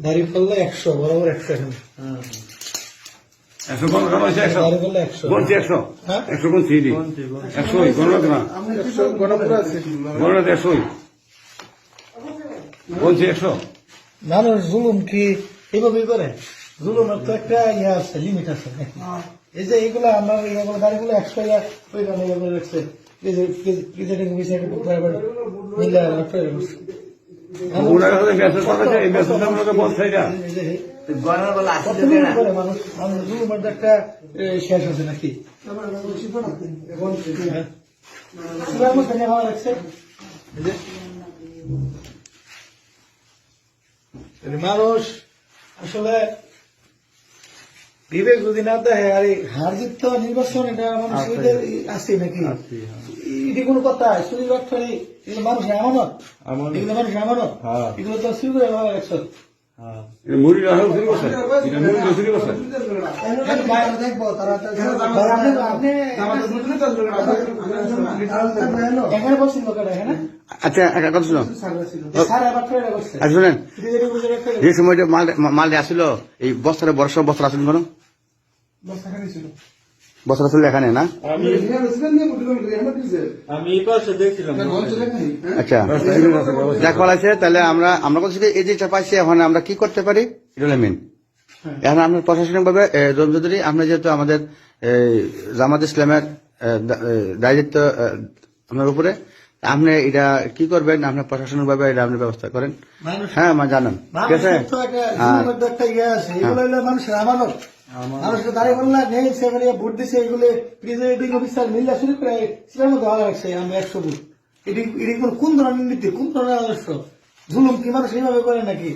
দাড়ি পাল্লা 100 বরাবর 100 এখানে 100 কোন কোন আছে 100 দাড়ি পাল্লা 100 কোনটি 100 হ্যাঁ 100 কোন সিডি 100 গণনা না 100 গণপুরা আছে গণনা 100 কোনটি 100 মানুষ জুলুম কি এইভাবেই করে জুলুমের তো একটা ইয়ে আছে লিমিট আছে এই যে এইগুলা আমরা এইগুলো গাড়িগুলো 100 টাকা ওই গাড়ি এগুলো রাখছে এই যে প্রেসিডেন্ট বিষয়ে মিলে রাখতে ওনার কাছে মেসেজ পাঠাচ্ছে এই মেসেজটা আমাকে বলছে এটা গণনা বলে আসলে মানুষ মানুষ জুলুমের তো একটা শেষ আছে নাকি সুরার মধ্যে নেওয়া রাখছে মানুষ আসলে বিবেক যদি না দেয় আর এই হার জিত তো নির্বাচন এটা মানুষের আছে নাকি এটি কোনো কথা শুধু অর্থ নেই এগুলো মানুষের আমানত এগুলো মানুষের আমানত এগুলো তো শুরু করে একশো মুড়ি রাখা শুরু করছে এটা মুড়ি শুরু করছে এখানে বসছিল লোকেরা এখানে আচ্ছা একটা কথা শুনো শুনেন যে সময়টা মাল আসছিল এই বস্তাটা বড় সব বস্তা আসেন কোনো বস্তা আসলে এখানে না আমি পাশে দেখছিলাম আচ্ছা যা করা আছে তাহলে আমরা বলছি যে এই যে পাইছি এখন আমরা কি করতে পারি এটা মেন এখন আপনার প্রশাসনিক ভাবে যদি আমরা যেহেতু আমাদের জামাত ইসলামের দায়িত্ব আপনার উপরে আপনি এটা কি করবেন আপনার প্রশাসনিক ভাবে এটা আপনি ব্যবস্থা করেন হ্যাঁ আমার জানান ঠিক আছে একটা ইয়ে আছে এগুলো হলো মানুষের আমানত মানুষকে দাঁড়িয়ে বললাম নেই সেখানে ভোট দিচ্ছে এগুলো প্রিজাইডিং অফিসার মিল্লা শুরু করে সেটার মধ্যে ভালো লাগছে আমি 100 ভোট এটি কোন ধরনের নীতি কোন ধরনের আদর্শ জুলুম কি মানুষ এইভাবে করে নাকি